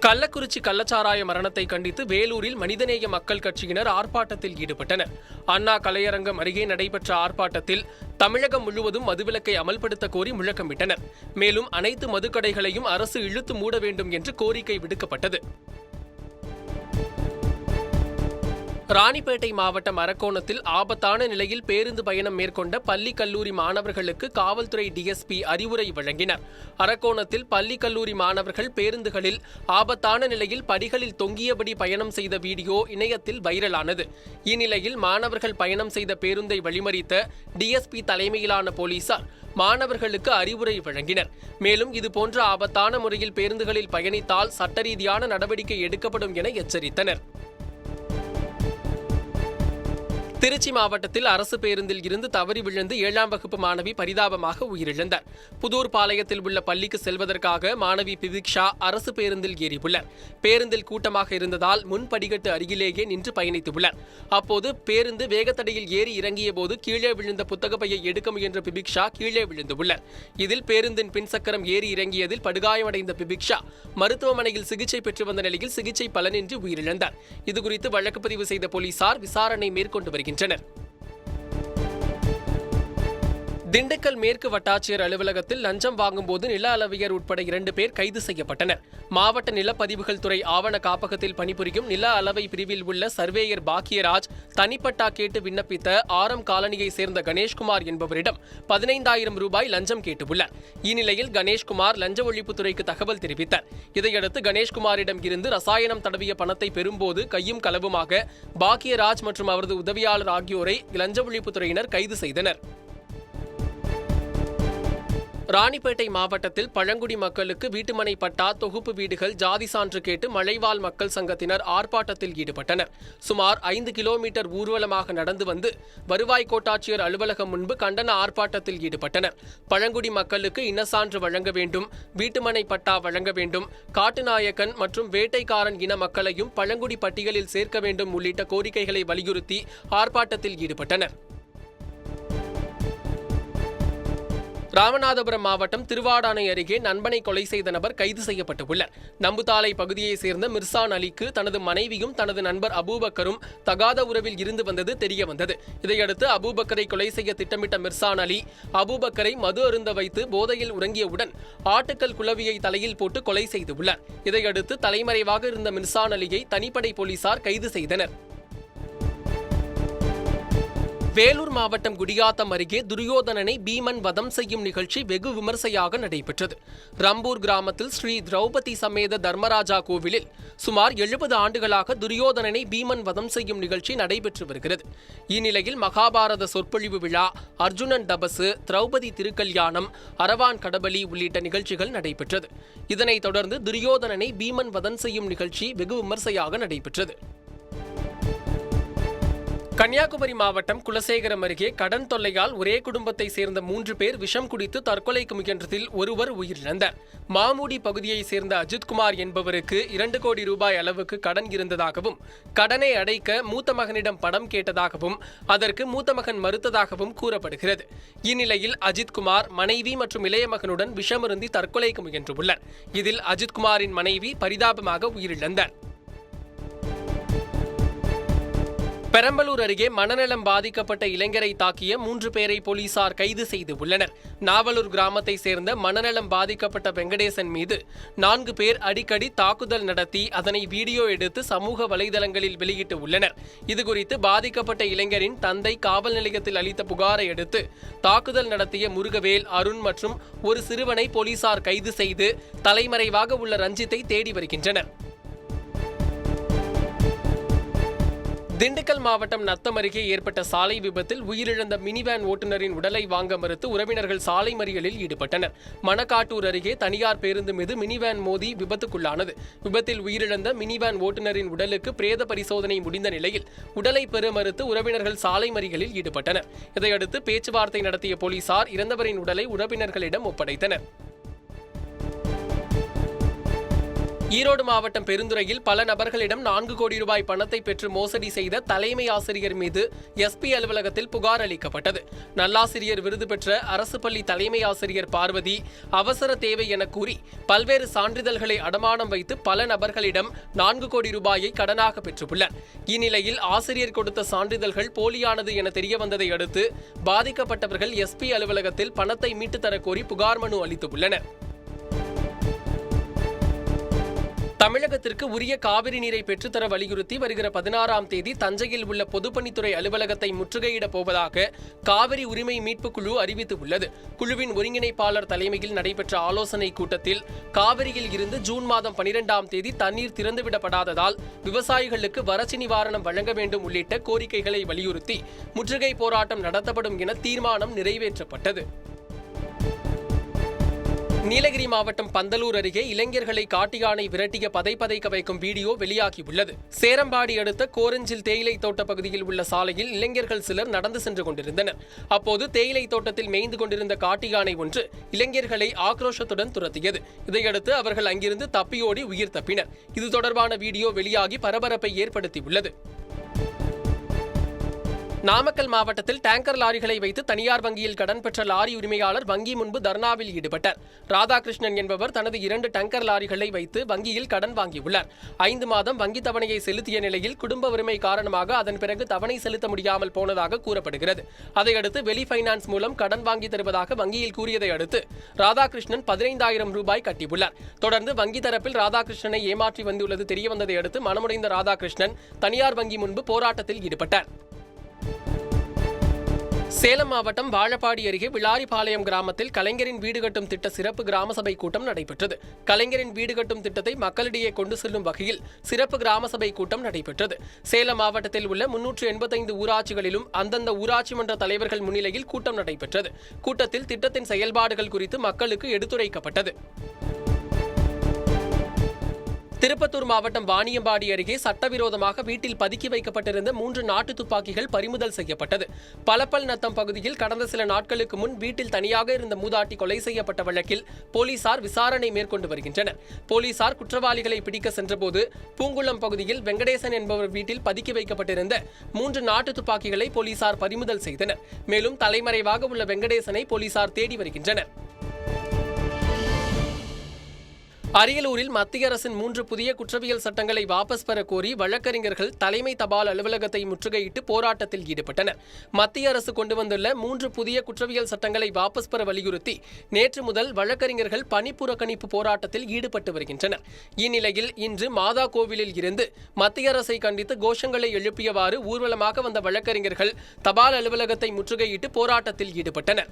கள்ளக்குறிச்சி கள்ளச்சாராய மரணத்தை கண்டித்து வேலூரில் மனிதநேய மக்கள் கட்சியினர் ஆர்ப்பாட்டத்தில் ஈடுபட்டனர். அண்ணா கலையரங்கம் அருகே நடைபெற்ற ஆர்ப்பாட்டத்தில் தமிழகம் முழுவதும் மதுவிலக்கை அமல்படுத்த கோரி முழக்கமிட்டனர். மேலும் அனைத்து மதுக்கடைகளையும் அரசு இழுத்து மூட வேண்டும் என்று கோரிக்கை விடுக்கப்பட்டது. ராணிப்பேட்டை மாவட்டம் அரக்கோணத்தில் ஆபத்தான நிலையில் பேருந்து பயணம் மேற்கொண்ட பள்ளி கல்லூரி மாணவர்களுக்கு காவல்துறை டிஎஸ்பி அறிவுரை வழங்கினர். அரக்கோணத்தில் பள்ளி கல்லூரி மாணவர்கள் பேருந்துகளில் ஆபத்தான நிலையில் படிகளில் தொங்கியபடி பயணம் செய்த வீடியோ இணையத்தில் வைரலானது. இந்நிலையில் மாணவர்கள் பயணம் செய்த பேருந்தை வழிமறித்த டிஎஸ்பி தலைமையிலான போலீசார் மாணவர்களுக்கு அறிவுரை வழங்கினர். மேலும் இதுபோன்ற ஆபத்தான முறையில் பேருந்துகளில் பயணித்தால் சட்டரீதியான நடவடிக்கை எடுக்கப்படும் என எச்சரித்தனர். திருச்சி மாவட்டத்தில் அரசு பேருந்தில் இருந்து தவறி விழுந்து 7ஆம் வகுப்பு மாணவி பரிதாபமாக உயிரிழந்தார். புதூர் பாளையத்தில் உள்ள பள்ளிக்கு செல்வதற்காக மாணவி பிவிக்ஷா அரசு பேருந்தில் ஏறியுள்ளார். பேருந்தில் கூட்டமாக இருந்ததால் முன் படிக்கட்டு அருகிலேயே நின்று பயணித்துள்ளார். அப்போது பேருந்து வேகத்தடையில் ஏறி இறங்கிய போது கீழே விழுந்த புத்தகப்பையை எடுக்க முயன்ற பிபிக்ஷா கீழே விழுந்துள்ளார். இதில் பேருந்தின் பின்சக்கரம் ஏறி இறங்கியதில் படுகாயமடைந்த பிபிக்ஷா மருத்துவமனையில் சிகிச்சை பெற்று வந்த நிலையில் சிகிச்சை பலனின்றி உயிரிழந்தார். இதுகுறித்து வழக்கு பதிவு செய்த போலீசார் விசாரணை மேற்கொண்டு வருகின்றனர். திண்டுக்கல் மேற்கு வட்டாட்சியர் அலுவலகத்தில் லஞ்சம் வாங்கும்போது நில அளவையர் உட்பட 2 பேர் கைது செய்யப்பட்டனர். மாவட்ட நிலப்பதிவுகள் துறை ஆவண காப்பகத்தில் பணிபுரியும் நில அளவை பிரிவில் உள்ள சர்வேயர் பாக்கியராஜ் தனிப்பட்டா கேட்டு விண்ணப்பித்த ஆரம் காலனியை சேர்ந்த கணேஷ்குமார் என்பவரிடம் 15,000 ரூபாய் லஞ்சம் கேட்டுள்ளார். இந்நிலையில் கணேஷ்குமார் லஞ்ச ஒழிப்புத்துறைக்கு தகவல் தெரிவித்தார். இதையடுத்து கணேஷ்குமாரிடம் இருந்து ரசாயனம் தடவிய பணத்தை பெறும்போது கையும் களவுமாக பாக்கியராஜ் மற்றும் அவரது உதவியாளர் ஆகியோரை லஞ்ச ஒழிப்புத்துறையினர் கைது செய்தனர். ராணிப்பேட்டை மாவட்டத்தில் பழங்குடி மக்களுக்கு வீட்டுமனை பட்டா, தொகுப்பு வீடுகள், ஜாதி சான்று கேட்டு மலைவாழ் மக்கள் சங்கத்தினர் ஆர்ப்பாட்டத்தில் ஈடுபட்டனர். சுமார் 5 கிலோமீட்டர் ஊர்வலமாக நடந்து வந்து வருவாய் கோட்டாட்சியர் அலுவலகம் முன்பு கண்டன ஆர்ப்பாட்டத்தில் ஈடுபட்டனர். பழங்குடி மக்களுக்கு இனசான்று வழங்க வேண்டும், வீட்டுமனை பட்டா வழங்க வேண்டும், காட்டுநாயக்கன் மற்றும் வேட்டைக்காரன் இன மக்களையும் பழங்குடி பட்டியலில் சேர்க்க வேண்டும் உள்ளிட்ட கோரிக்கைகளை வலியுறுத்தி ஆர்ப்பாட்டத்தில் ஈடுபட்டனர். ராமநாதபுரம் மாவட்டம் திருவாடானை அருகே நண்பனை கொலை செய்த நபர் கைது செய்யப்பட்டுள்ளார். நம்புத்தாலை பகுதியைச் சேர்ந்த மிர்சான் அலிக்கு தனது மனைவியும் தனது நண்பர் அபூபக்கரும் தகாத உறவில் இருந்து வந்தது தெரியவந்தது. இதையடுத்து அபூபக்கரை கொலை செய்ய திட்டமிட்ட மிர்சான் அலி அபூபக்கரை மது அருந்த வைத்து போதையில் உறங்கியவுடன் ஆட்டுக்கல் குளவியை தலையில் போட்டு கொலை செய்துள்ளார். இதையடுத்து தலைமறைவாக இருந்த மிர்சான் அலியை தனிப்படை போலீசார் கைது செய்தனர். வேலூர் மாவட்டம் குடியாத்தம் அருகே துரியோதனனை பீமன் வதம் செய்யும் நிகழ்ச்சி வெகு விமர்சையாக நடைபெற்றது. ரம்பூர் கிராமத்தில் ஸ்ரீ திரௌபதி சமேத தர்மராஜா கோவிலில் சுமார் 70 ஆண்டுகளாக துரியோதனனை பீமன் வதம் செய்யும் நிகழ்ச்சி நடைபெற்று வருகிறது. இந்நிலையில் மகாபாரத சொற்பொழிவு விழா, அர்ஜுனன் தபசு, திரௌபதி திருக்கல்யாணம், அரவான் கடபலி உள்ளிட்ட நிகழ்ச்சிகள் நடைபெற்றது. இதனைத் தொடர்ந்து துரியோதனனை பீமன் வதம் செய்யும் நிகழ்ச்சி வெகு விமர்சையாக நடைபெற்றது. கன்னியாகுமரி மாவட்டம் குலசேகரம் அருகே கடன் தொல்லையால் ஒரே குடும்பத்தை சேர்ந்த 3 பேர் விஷம் குடித்து தற்கொலைக்கு முயன்றதில் ஒருவர் உயிரிழந்தார். மாமூடி பகுதியைச் சேர்ந்த அஜித்குமார் என்பவருக்கு 2 கோடி ரூபாய் அளவுக்கு கடன் இருந்ததாகவும் கடனை அடைக்க மூத்த மகனிடம் பணம் கேட்டதாகவும் அதற்கு மூத்த மகன் மறுத்ததாகவும் கூறப்படுகிறது. இந்நிலையில் அஜித்குமார் மனைவி மற்றும் இளைய மகனுடன் விஷமருந்தி தற்கொலைக்கு முயன்றுள்ளார். இதில் அஜித்குமாரின் மனைவி பரிதாபமாக உயிரிழந்தார். பெரம்பலூர் அருகே மனநலம் பாதிக்கப்பட்ட இளைஞரை தாக்கிய 3 பேரை போலீசார் கைது செய்து உள்ளனர். நாவலூர் கிராமத்தை சேர்ந்த மனநலம் பாதிக்கப்பட்ட வெங்கடேசன் மீது 4 பேர் அடிக்கடி தாக்குதல் நடத்தி அதனை வீடியோ எடுத்து சமூக வலைதளங்களில் வெளியிட்டு உள்ளனர். இதுகுறித்து பாதிக்கப்பட்ட இளைஞரின் தந்தை காவல் நிலையத்தில் அளித்த புகாரை அடுத்து தாக்குதல் நடத்திய முருகவேல், அருண் மற்றும் ஒரு சிறுவனை போலீசார் கைது செய்து தலைமறைவாக உள்ள ரஞ்சித்தை தேடி வருகின்றனர். திண்டுக்கல் மாவட்டம் நத்தம் அருகே ஏற்பட்ட சாலை விபத்தில் உயிரிழந்த மினிவேன் ஓட்டுநரின் உடலை வாங்க மறுத்து உறவினர்கள் சாலை மறியலில் ஈடுபட்டனர். மணக்காட்டூர் அருகே தனியார் பேருந்து மீது மினிவேன் மோதி விபத்துக்குள்ளானது. விபத்தில் உயிரிழந்த மினிவேன் ஓட்டுநரின் உடலுக்கு பிரேத பரிசோதனை முடிந்த நிலையில் உடலை பெற மறுத்து உறவினர்கள் சாலை மறியலில் ஈடுபட்டனர். இதையடுத்து பேச்சுவார்த்தை நடத்திய போலீசார் இறந்தவரின் உடலை உறவினர்களிடம் ஒப்படைத்தனர். ஈரோடு மாவட்டம் பெருந்துறையில் பல நபர்களிடம் 4 கோடி ரூபாய் பணத்தை பெற்று மோசடி செய்த தலைமை ஆசிரியர் மீது எஸ்பி அலுவலகத்தில் புகார் அளிக்கப்பட்டது. நல்லாசிரியர் விருது பெற்ற அரசு பள்ளி தலைமை ஆசிரியர் பார்வதி அவசர தேவை என கூறி பல்வேறு சான்றிதழ்களை அடமானம் வைத்து பல நபர்களிடம் 4 கோடி ரூபாயை கடனாக பெற்றுள்ளார். இந்நிலையில் ஆசிரியர் கொடுத்த சான்றிதழ்கள் போலியானது என தெரியவந்ததை அடுத்து பாதிக்கப்பட்டவர்கள் எஸ்பி அலுவலகத்தில் பணத்தை மீட்டுத் தரக் கோரி புகார் மனு அளித்துள்ளனர். தமிழகத்திற்கு உரிய காவிரி நீரை பெற்றுத்தர வலியுறுத்தி வருகிற 16ஆம் தேதி தஞ்சையில் உள்ள பொதுப்பணித்துறை அலுவலகத்தை முற்றுகையிடப் போவதாக காவிரி உரிமை மீட்புக் குழு அறிவித்துள்ளது. குழுவின் ஒருங்கிணைப்பாளர் தலைமையில் நடைபெற்ற ஆலோசனைக் கூட்டத்தில் காவிரியில் இருந்து ஜூன் மாதம் 12ஆம் தேதி தண்ணீர் திறந்துவிடப்படாததால் விவசாயிகளுக்கு வறட்சி நிவாரணம் வழங்க வேண்டும் உள்ளிட்ட கோரிக்கைகளை வலியுறுத்தி முற்றுகை போராட்டம் நடத்தப்படும் என தீர்மானம் நிறைவேற்றப்பட்டது. நீலகிரி மாவட்டம் பந்தலூர் அருகே இளைஞர்களை காட்டு யானை விரட்டிய பதைக்க வைக்கும் வீடியோ வெளியாகியுள்ளது. சேரம்பாடி அடுத்த கோரஞ்சில் தேயிலை தோட்ட பகுதியில் உள்ள சாலையில் இளைஞர்கள் சிலர் நடந்து சென்று கொண்டிருந்தனர். அப்போது தேயிலை தோட்டத்தில் மேய்ந்து கொண்டிருந்த காட்டு யானை ஒன்று இளைஞர்களை ஆக்ரோஷத்துடன் துரத்தியது. இதையடுத்து அவர்கள் அங்கிருந்து தப்பியோடி உயிர் தப்பினர். இது தொடர்பான வீடியோ வெளியாகி பரபரப்பை ஏற்படுத்தியுள்ளது. நாமக்கல் மாவட்டத்தில் டேங்கர் லாரிகளை வைத்து தனியார் வங்கியில் கடன் பெற்ற லாரி உரிமையாளர் வங்கி முன்பு தர்ணாவில் ஈடுபட்டார். ராதாகிருஷ்ணன் என்பவர் தனது 2 டேங்கர் லாரிகளை வைத்து வங்கியில் கடன் வாங்கியுள்ளார். 5 மாதம் வங்கி தவணையை செலுத்திய நிலையில் குடும்ப வறுமை காரணமாக அதன் பிறகு தவணை செலுத்த முடியாமல் போனதாக கூறப்படுகிறது. அதையடுத்து வெளி பைனான்ஸ் மூலம் கடன் வாங்கி தருவதாக வங்கியில் கூறியதை அடுத்து ராதாகிருஷ்ணன் 15,000 ரூபாய் கட்டியுள்ளார். தொடர்ந்து வங்கி தரப்பில் ராதாகிருஷ்ணனை ஏமாற்றி வந்துள்ளது தெரியவந்ததை அடுத்து மனமுடைந்த ராதாகிருஷ்ணன் தனியார் வங்கி முன்பு போராட்டத்தில் ஈடுபட்டார். சேலம் மாவட்டம் வாழப்பாடி அருகே விளாரிபாளையம் கிராமத்தில் கலைஞரின் வீடு கட்டும் திட்ட சிறப்பு கிராம சபை கூட்டம் நடைபெற்றது. கலைஞரின் வீடு கட்டும் திட்டத்தை மக்களிடையே கொண்டு செல்லும் வகையில் சிறப்பு கிராம சபை கூட்டம் நடைபெற்றது. சேலம் மாவட்டத்தில் உள்ள 385 ஊராட்சிகளிலும் அந்தந்த ஊராட்சி மன்ற தலைவர்கள் முன்னிலையில் கூட்டம் நடைபெற்றது. கூட்டத்தில் திட்டத்தின் செயல்பாடுகள் குறித்து மக்களுக்கு எடுத்துரைக்கப்பட்டது. திருப்பத்தூர் மாவட்டம் வாணியம்பாடி அருகே சட்டவிரோதமாக வீட்டில் பதுக்கி வைக்கப்பட்டிருந்த 3 நாட்டு துப்பாக்கிகள் பறிமுதல் செய்யப்பட்டது. பலப்பல் நத்தம் பகுதியில் கடந்த சில நாட்களுக்கு முன் வீட்டில் தனியாக இருந்த மூதாட்டி கொலை செய்யப்பட்ட வழக்கில் போலீசார் விசாரணை மேற்கொண்டு வருகின்றனர். போலீசார் குற்றவாளிகளை பிடிக்க சென்றபோது பூங்குளம் பகுதியில் வெங்கடேசன் என்பவர் வீட்டில் பதுக்கி வைக்கப்பட்டிருந்த 3 நாட்டு துப்பாக்கிகளை போலீசார் பறிமுதல் செய்தனர். மேலும் தலைமறைவாக உள்ள வெங்கடேசனை போலீசார் தேடி வருகின்றனர். அரியலூரில் மத்திய அரசின் 3 புதிய குற்றவியல் சட்டங்களை வாபஸ் பெற கோரி வழக்கறிஞர்கள் தலைமை தபால் அலுவலகத்தை முற்றுகையிட்டு போராட்டத்தில் ஈடுபட்டனர். மத்திய அரசு கொண்டு வந்துள்ள 3 புதிய குற்றவியல் சட்டங்களை வாபஸ் பெற வலியுறுத்தி நேற்று முதல் வழக்கறிஞர்கள் பணிப்புறக்கணிப்பு போராட்டத்தில் ஈடுபட்டு வருகின்றனர். இந்நிலையில் இன்று மாதா கோவிலில் இருந்து மத்திய அரசை கண்டித்து கோஷங்களை எழுப்பியவாறு ஊர்வலமாக வந்த வழக்கறிஞர்கள் தபால் அலுவலகத்தை முற்றுகையிட்டு போராட்டத்தில் ஈடுபட்டனர்.